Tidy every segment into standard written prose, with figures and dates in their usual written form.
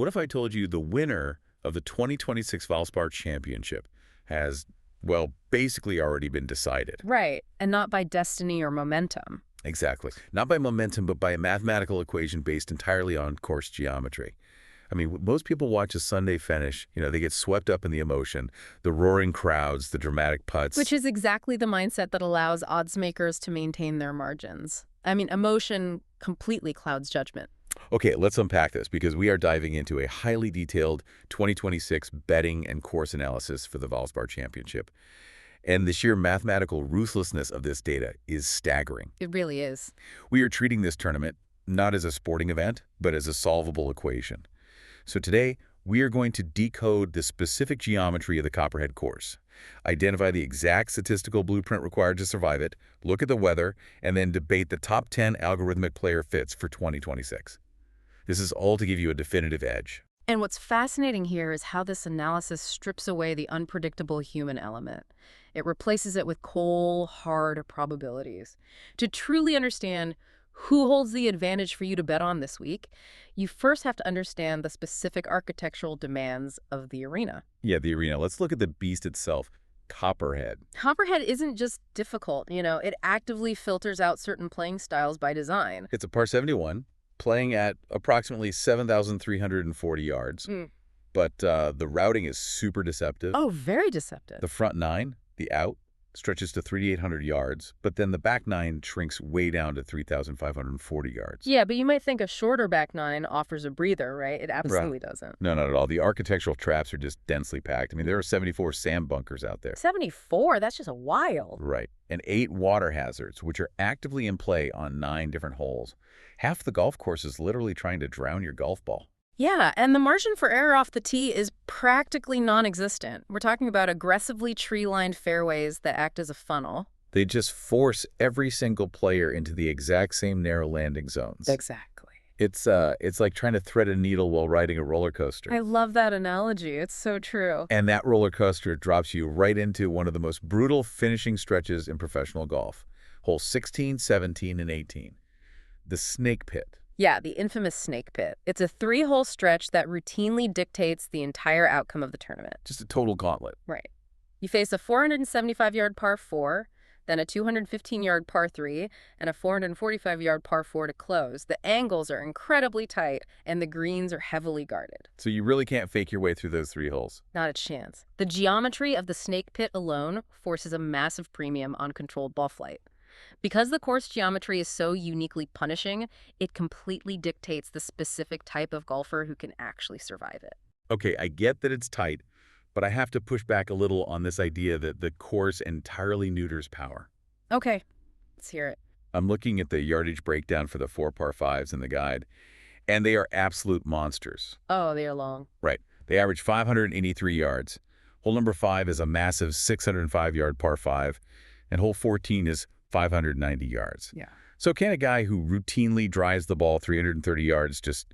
What if I told you the winner of the 2026 Valspar Championship has, well, basically already been decided? Right, and not by destiny or momentum. Exactly. Not by momentum, but by a mathematical equation based entirely on course geometry. I mean, most people watch a Sunday finish, they get swept up in the emotion, the roaring crowds, the dramatic putts. Which is exactly the mindset that allows odds makers to maintain their margins. I mean, emotion completely clouds judgment. Okay, let's unpack this because we are diving into a highly detailed 2026 betting and course analysis for the Valspar Championship. And the sheer mathematical ruthlessness of this data is staggering. It really is. We are treating this tournament not as a sporting event, but as a solvable equation. So today, we are going to decode the specific geometry of the Copperhead Course, identify the exact statistical blueprint required to survive it, look at the weather, and then debate the top 10 algorithmic player fits for 2026. This is all to give you a definitive edge. And what's fascinating here is how this analysis strips away the unpredictable human element. It replaces it with cold, hard probabilities. To truly understand who holds the advantage for you to bet on this week, you first have to understand the specific architectural demands of the arena. Yeah, the arena. Let's look at the beast itself, Copperhead. Copperhead isn't just difficult, it actively filters out certain playing styles by design. It's a par 71, playing at approximately 7,340 yards. But the routing is super deceptive. Oh, very deceptive. The front nine, the out, stretches to 3,800 yards, but then the back nine shrinks way down to 3,540 yards. Yeah, but you might think a shorter back nine offers a breather, right? It absolutely doesn't. No, not at all. The architectural traps are just densely packed. I mean, there are 74 sand bunkers out there. 74? That's just wild. Right. And 8 water hazards, which are actively in play on 9 different holes. Half the golf course is literally trying to drown your golf ball. Yeah, and the margin for error off the tee is practically non-existent. We're talking about aggressively tree-lined fairways that act as a funnel. They just force every single player into the exact same narrow landing zones. Exactly. It's like trying to thread a needle while riding a roller coaster. I love that analogy. It's so true. And that roller coaster drops you right into one of the most brutal finishing stretches in professional golf. Holes 16, 17, and 18. The snake pit. Yeah, the infamous snake pit. It's a 3-hole stretch that routinely dictates the entire outcome of the tournament. Just a total gauntlet. Right. You face a 475-yard par 4, then a 215-yard par 3, and a 445-yard par 4 to close. The angles are incredibly tight, and the greens are heavily guarded. So you really can't fake your way through those 3 holes. Not a chance. The geometry of the snake pit alone forces a massive premium on controlled ball flight. Because the course geometry is so uniquely punishing, it completely dictates the specific type of golfer who can actually survive it. Okay, I get that it's tight, but I have to push back a little on this idea that the course entirely neuters power. Okay, let's hear it. I'm looking at the yardage breakdown for the 4 par 5s in the guide, and they are absolute monsters. Oh, they are long. Right. They average 583 yards. Hole number 5 is a massive 605-yard par 5, and hole 14 is 590 yards. Yeah. So can a guy who routinely drives the ball 330 yards just,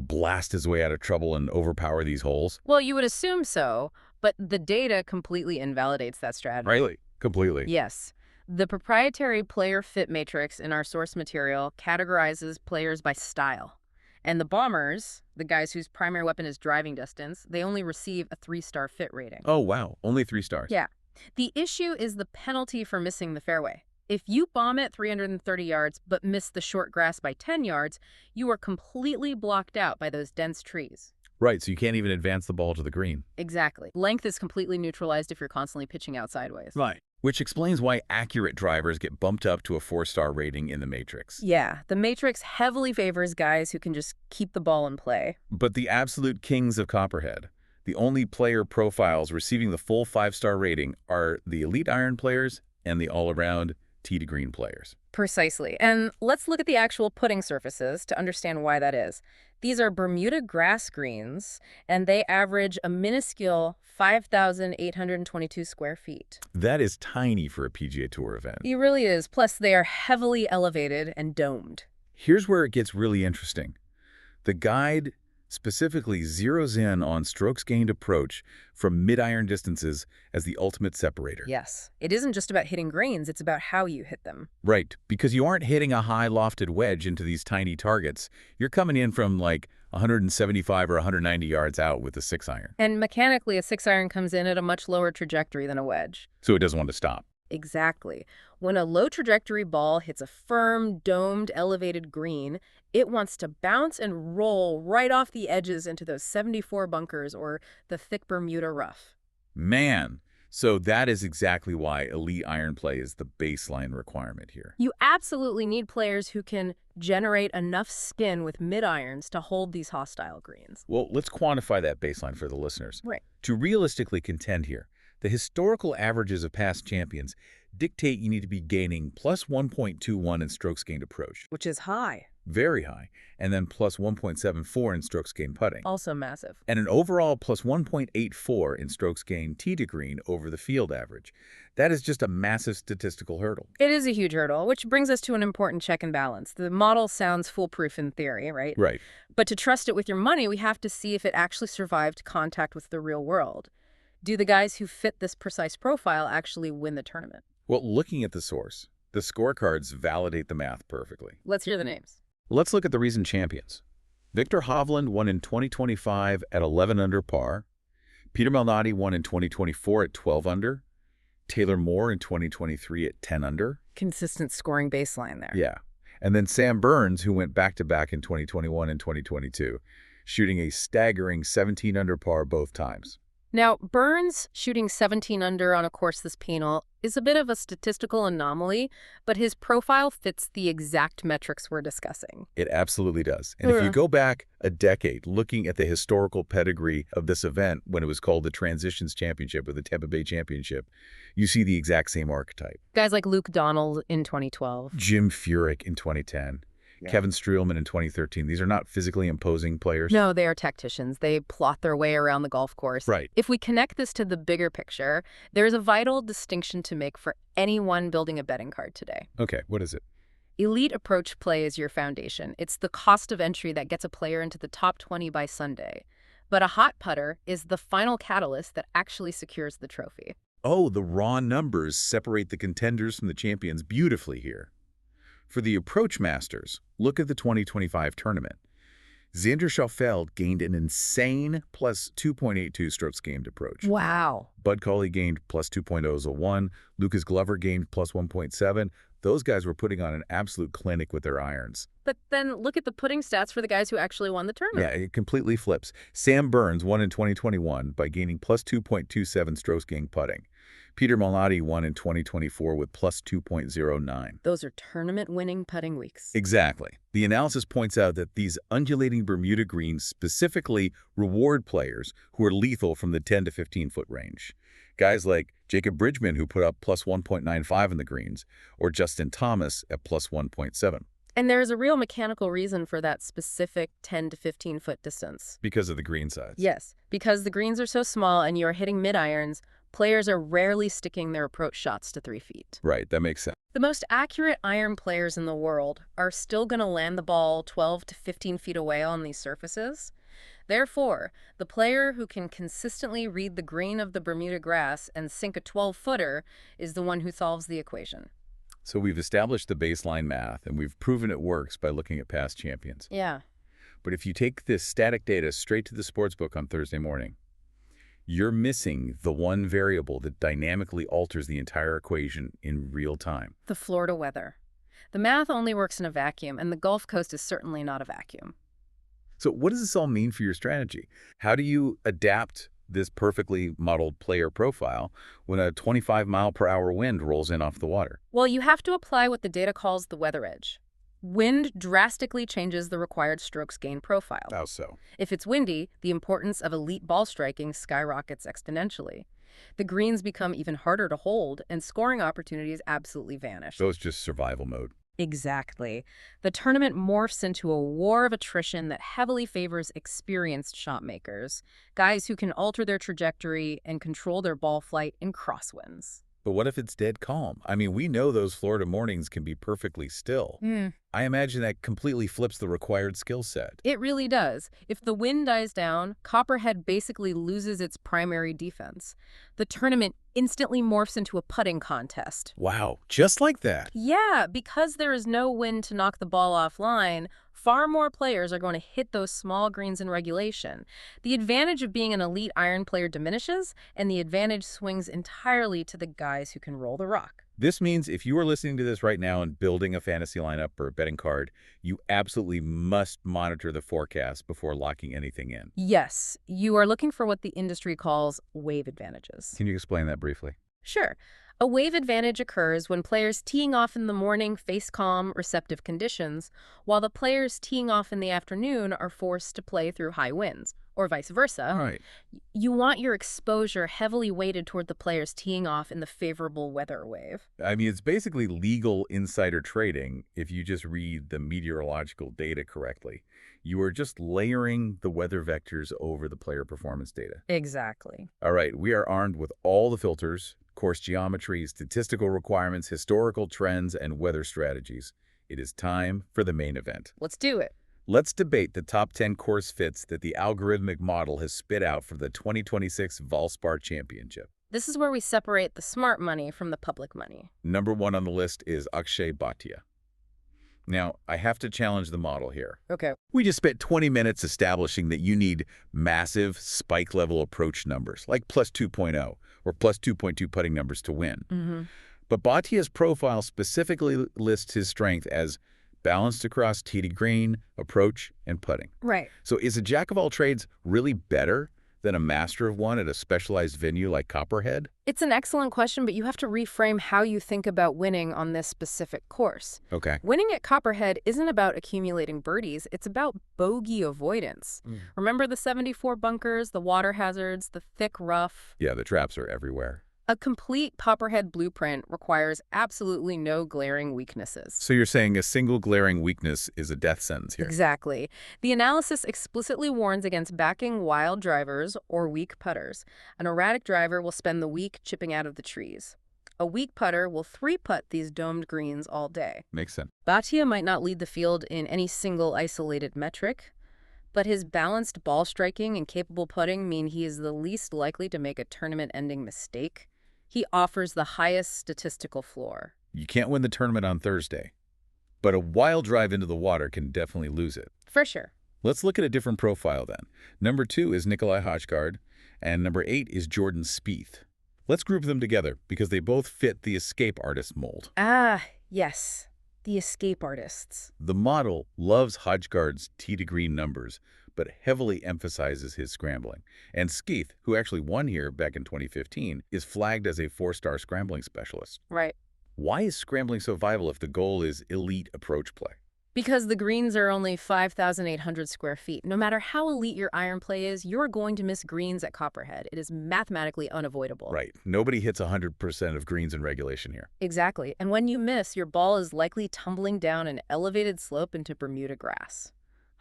blast his way out of trouble and overpower these holes? Well, you would assume so, but the data completely invalidates that strategy. Really? Completely. Yes. The proprietary player fit matrix in our source material categorizes players by style. And the bombers, the guys whose primary weapon is driving distance, they only receive a 3-star fit rating. Oh, wow. Only 3 stars. Yeah. The issue is the penalty for missing the fairway. If you bomb it 330 yards but miss the short grass by 10 yards, you are completely blocked out by those dense trees. Right, so you can't even advance the ball to the green. Exactly. Length is completely neutralized if you're constantly pitching out sideways. Right. Which explains why accurate drivers get bumped up to a 4-star rating in the matrix. Yeah, the matrix heavily favors guys who can just keep the ball in play. But the absolute kings of Copperhead, the only player profiles receiving the full 5-star rating, are the elite iron players and the all-around tee to green players. Precisely. And let's look at the actual putting surfaces to understand why that is. These are Bermuda grass greens, and they average a minuscule 5,822 square feet. That is tiny for a PGA Tour event. It really is. Plus, they are heavily elevated and domed. Here's where it gets really interesting. The guide specifically zeroes in on strokes gained approach from mid-iron distances as the ultimate separator. Yes. It isn't just about hitting greens, it's about how you hit them. Right, because you aren't hitting a high lofted wedge into these tiny targets. You're coming in from like 175 or 190 yards out with a 6-iron. And mechanically, a 6-iron comes in at a much lower trajectory than a wedge. So it doesn't want to stop. Exactly. When a low trajectory ball hits a firm, domed, elevated green, it wants to bounce and roll right off the edges into those 74 bunkers or the thick Bermuda rough. Man, so that is exactly why elite iron play is the baseline requirement here. You absolutely need players who can generate enough spin with mid-irons to hold these hostile greens. Well, let's quantify that baseline for the listeners. Right. To realistically contend here, the historical averages of past champions dictate you need to be gaining plus 1.21 in strokes gained approach. Which is high. Very high. And then plus 1.74 in strokes gained putting. Also massive. And an overall plus 1.84 in strokes gained tee to green over the field average. That is just a massive statistical hurdle. It is a huge hurdle, which brings us to an important check and balance. The model sounds foolproof in theory, right? Right. But to trust it with your money, we have to see if it actually survived contact with the real world. Do the guys who fit this precise profile actually win the tournament? Well, looking at the source, the scorecards validate the math perfectly. Let's hear the names. Let's look at the recent champions. Victor Hovland won in 2025 at 11 under par. Peter Malnati won in 2024 at 12 under. Taylor Moore in 2023 at 10 under. Consistent scoring baseline there. Yeah. And then Sam Burns, who went back-to-back in 2021 and 2022, shooting a staggering 17 under par both times. Now, Burns shooting 17 under on a course this penal is a bit of a statistical anomaly, but his profile fits the exact metrics we're discussing. It absolutely does. And if you go back a decade looking at the historical pedigree of this event when it was called the Transitions Championship or the Tampa Bay Championship, you see the exact same archetype. Guys like Luke Donald in 2012. Jim Furyk in 2010. Yeah. Kevin Streelman in 2013. These are not physically imposing players. No, they are tacticians. They plot their way around the golf course. Right. If we connect this to the bigger picture, there's a vital distinction to make for anyone building a betting card today. Okay, what is it? Elite approach play is your foundation. It's the cost of entry that gets a player into the top 20 by Sunday. But a hot putter is the final catalyst that actually secures the trophy. Oh, the raw numbers separate the contenders from the champions beautifully here. For the approach masters, look at the 2025 tournament. Xander Schauffele gained an insane plus 2.82 strokes gained approach. Wow. Bud Cauley gained plus 2.001. Lucas Glover gained plus 1.7. Those guys were putting on an absolute clinic with their irons. But then look at the putting stats for the guys who actually won the tournament. Yeah, it completely flips. Sam Burns won in 2021 by gaining plus 2.27 strokes gained putting. Peter Malnati won in 2024 with plus 2.09. Those are tournament-winning putting weeks. Exactly. The analysis points out that these undulating Bermuda greens specifically reward players who are lethal from the 10 to 15-foot range. Guys like Jacob Bridgman, who put up plus 1.95 in the greens, or Justin Thomas at plus 1.7. And there's a real mechanical reason for that specific 10 to 15-foot distance. Because of the green size. Yes, because the greens are so small and you're hitting mid-irons, players are rarely sticking their approach shots to 3 feet. Right, that makes sense. The most accurate iron players in the world are still going to land the ball 12 to 15 feet away on these surfaces. Therefore, the player who can consistently read the green of the Bermuda grass and sink a 12-footer is the one who solves the equation. So we've established the baseline math, and we've proven it works by looking at past champions. Yeah. But if you take this static data straight to the sportsbook on Thursday morning, you're missing the one variable that dynamically alters the entire equation in real time. The Florida weather. The math only works in a vacuum, and the Gulf Coast is certainly not a vacuum. So what does this all mean for your strategy? How do you adapt this perfectly modeled player profile when a 25-mile-per-hour wind rolls in off the water? Well, you have to apply what the data calls the weather edge. Wind drastically changes the required strokes gain profile. How so? If it's windy, the importance of elite ball striking skyrockets exponentially. The greens become even harder to hold, and scoring opportunities absolutely vanish. So it's just survival mode. Exactly. The tournament morphs into a war of attrition that heavily favors experienced shot makers, guys who can alter their trajectory and control their ball flight in crosswinds. But what if it's dead calm? I mean, we know those Florida mornings can be perfectly still. I imagine that completely flips the required skill set. It really does. If the wind dies down, Copperhead basically loses its primary defense. The tournament instantly morphs into a putting contest. Wow, just like that? Yeah, because there is no wind to knock the ball offline, far more players are going to hit those small greens in regulation. The advantage of being an elite iron player diminishes, and the advantage swings entirely to the guys who can roll the rock. This means if you are listening to this right now and building a fantasy lineup or a betting card, you absolutely must monitor the forecast before locking anything in. Yes, you are looking for what the industry calls wave advantages. Can you explain that briefly? Sure. A wave advantage occurs when players teeing off in the morning face calm, receptive conditions, while the players teeing off in the afternoon are forced to play through high winds, or vice versa. Right. You want your exposure heavily weighted toward the players teeing off in the favorable weather wave. I mean, it's basically legal insider trading if you just read the meteorological data correctly. You are just layering the weather vectors over the player performance data. Exactly. All right, we are armed with all the filters, course geometry, statistical requirements, historical trends, and weather strategies. It is time for the main event. Let's do it. Let's debate the top 10 course fits that the algorithmic model has spit out for the 2026 Valspar Championship. This is where we separate the smart money from the public money. Number 1 on the list is Akshay Bhatia. Now, I have to challenge the model here. Okay. We just spent 20 minutes establishing that you need massive spike-level approach numbers, like plus 2.0 or plus 2.2 putting numbers to win. But Bhatia's profile specifically lists his strength as balanced across tee to green, approach, and putting. Right. So is a jack of all trades really better than a master of one at a specialized venue like Copperhead? It's an excellent question, but you have to reframe how you think about winning on this specific course. Okay. Winning at Copperhead isn't about accumulating birdies, it's about bogey avoidance. Remember the 74 bunkers, the water hazards, the thick rough? Yeah, the traps are everywhere. A complete Copperhead blueprint requires absolutely no glaring weaknesses. So you're saying a single glaring weakness is a death sentence here? Exactly. The analysis explicitly warns against backing wild drivers or weak putters. An erratic driver will spend the week chipping out of the trees. A weak putter will three-putt these domed greens all day. Makes sense. Bhatia might not lead the field in any single isolated metric, but his balanced ball striking and capable putting mean he is the least likely to make a tournament-ending mistake. He offers the highest statistical floor. You can't win the tournament on Thursday, but a wild drive into the water can definitely lose it. For sure. Let's look at a different profile then. Number 2 is Nikolai Hojgaard, and number 8 is Jordan Spieth. Let's group them together because they both fit the escape artist mold. Ah, yes. The escape artists. The model loves Hojgaard's tee to green numbers, but heavily emphasizes his scrambling. And Spieth, who actually won here back in 2015, is flagged as a 4-star scrambling specialist. Right. Why is scrambling so vital if the goal is elite approach play? Because the greens are only 5,800 square feet. No matter how elite your iron play is, you're going to miss greens at Copperhead. It is mathematically unavoidable. Right. Nobody hits 100% of greens in regulation here. Exactly. And when you miss, your ball is likely tumbling down an elevated slope into Bermuda grass.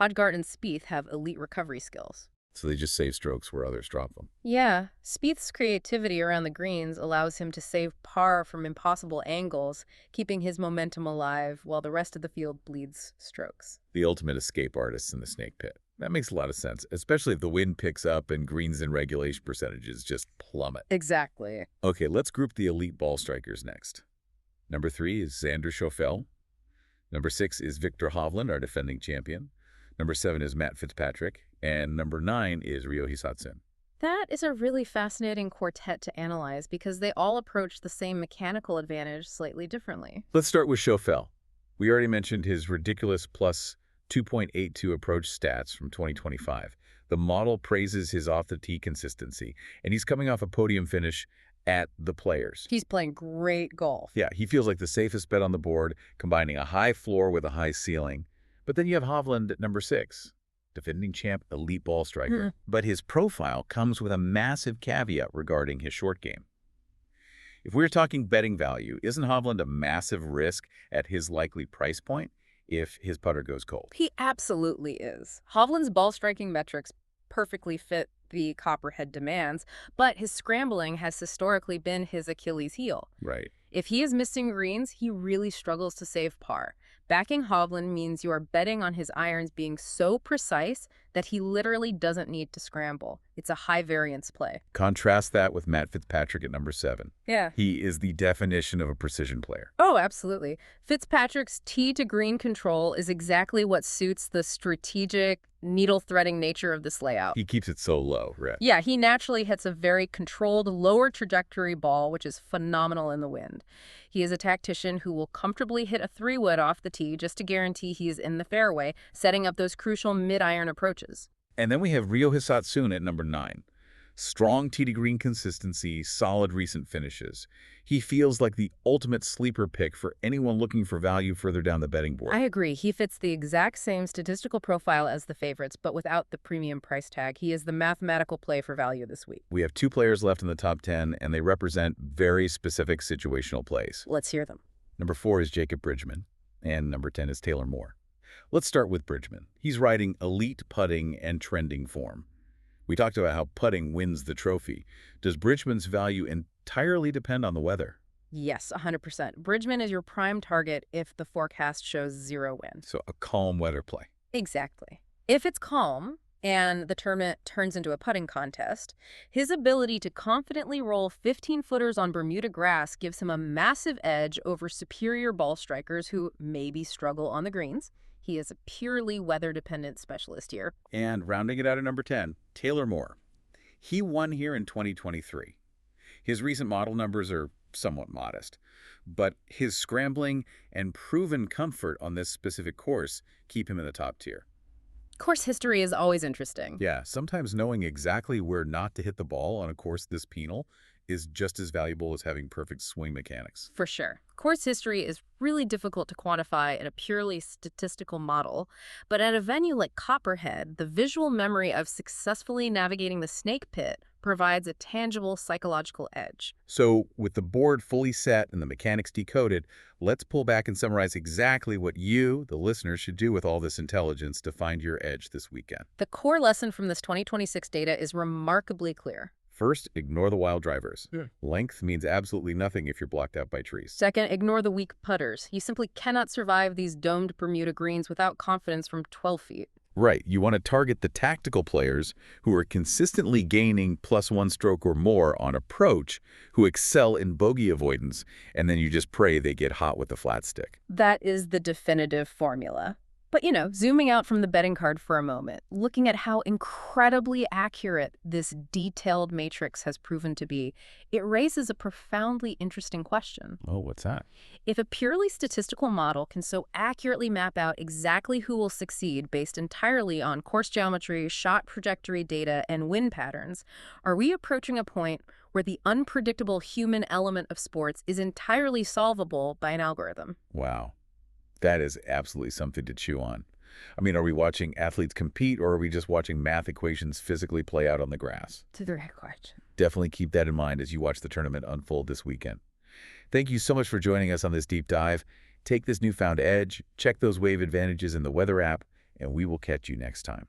Hojgaard and Spieth have elite recovery skills. So they just save strokes where others drop them. Yeah, Spieth's creativity around the greens allows him to save par from impossible angles, keeping his momentum alive while the rest of the field bleeds strokes. The ultimate escape artists in the snake pit. That makes a lot of sense, especially if the wind picks up and greens in regulation percentages just plummet. Exactly. Okay, let's group the elite ball strikers next. Number 3 is Xander Schauffele. Number 6 is Viktor Hovland, our defending champion. Number 7 is Matt Fitzpatrick. And number 9 is Ryohei Satsuen. That is a really fascinating quartet to analyze because they all approach the same mechanical advantage slightly differently. Let's start with Schauffele. We already mentioned his ridiculous plus 2.82 approach stats from 2025. The model praises his off-the-tee consistency, and he's coming off a podium finish at the Players. He's playing great golf. Yeah, he feels like the safest bet on the board, combining a high floor with a high ceiling. But then you have Hovland at number 6. Defending champ, elite ball striker. But his profile comes with a massive caveat regarding his short game. If we're talking betting value, isn't Hovland a massive risk at his likely price point if his putter goes cold? He absolutely is. Hovland's ball striking metrics perfectly fit the Copperhead demands, but his scrambling has historically been his Achilles heel. Right. If he is missing greens, he really struggles to save par. Backing Hovland means you are betting on his irons being so precise that he literally doesn't need to scramble. It's a high-variance play. Contrast that with Matt Fitzpatrick at number 7. Yeah. He is the definition of a precision player. Oh, absolutely. Fitzpatrick's tee to green control is exactly what suits the strategic, needle-threading nature of this layout. He keeps it so low, right? Yeah, he naturally hits a very controlled, lower trajectory ball, which is phenomenal in the wind. He is a tactician who will comfortably hit a 3-wood off the tee just to guarantee he is in the fairway, setting up those crucial mid-iron approaches. And then we have Ryo Hisatsune at number 9. Strong tee to green consistency, solid recent finishes. He feels like the ultimate sleeper pick for anyone looking for value further down the betting board. I agree. He fits the exact same statistical profile as the favorites, but without the premium price tag. He is the mathematical play for value this week. We have 2 players left in the top 10, and they represent very specific situational plays. Let's hear them. Number 4 is Jacob Bridgman, and number 10 is Taylor Moore. Let's start with Bridgman. He's riding elite putting and trending form. We talked about how putting wins the trophy. Does Bridgman's value entirely depend on the weather? Yes, 100%. Bridgman is your prime target if the forecast shows 0 wind. So a calm weather play. Exactly. If it's calm and the tournament turns into a putting contest, his ability to confidently roll 15-footers on Bermuda grass gives him a massive edge over superior ball strikers who maybe struggle on the greens. He is a purely weather-dependent specialist here. And rounding it out at number 10, Taylor Moore. He won here in 2023. His recent model numbers are somewhat modest, but his scrambling and proven comfort on this specific course keep him in the top tier. Course history is always interesting. Yeah, sometimes knowing exactly where not to hit the ball on a course this penal is just as valuable as having perfect swing mechanics. For sure. Course history is really difficult to quantify in a purely statistical model, but at a venue like Copperhead, the visual memory of successfully navigating the snake pit provides a tangible psychological edge. So, with the board fully set and the mechanics decoded, let's pull back and summarize exactly what you, the listener, should do with all this intelligence to find your edge this weekend. The core lesson from this 2026 data is remarkably clear. First, ignore the wild drivers. Length means absolutely nothing if you're blocked out by trees. Second, ignore the weak putters. You simply cannot survive these domed Bermuda greens without confidence from 12 feet. Right. You want to target the tactical players who are consistently gaining +1 stroke or more on approach, who excel in bogey avoidance, and then you just pray they get hot with the flat stick. That is the definitive formula. But, zooming out from the betting card for a moment, looking at how incredibly accurate this detailed matrix has proven to be, it raises a profoundly interesting question. Oh, what's that? If a purely statistical model can so accurately map out exactly who will succeed based entirely on course geometry, shot trajectory data, and wind patterns, are we approaching a point where the unpredictable human element of sports is entirely solvable by an algorithm? Wow. That is absolutely something to chew on. I mean, are we watching athletes compete, or are we just watching math equations physically play out on the grass? It's a great question. Definitely keep that in mind as you watch the tournament unfold this weekend. Thank you so much for joining us on this deep dive. Take this newfound edge, check those wave advantages in the weather app, and we will catch you next time.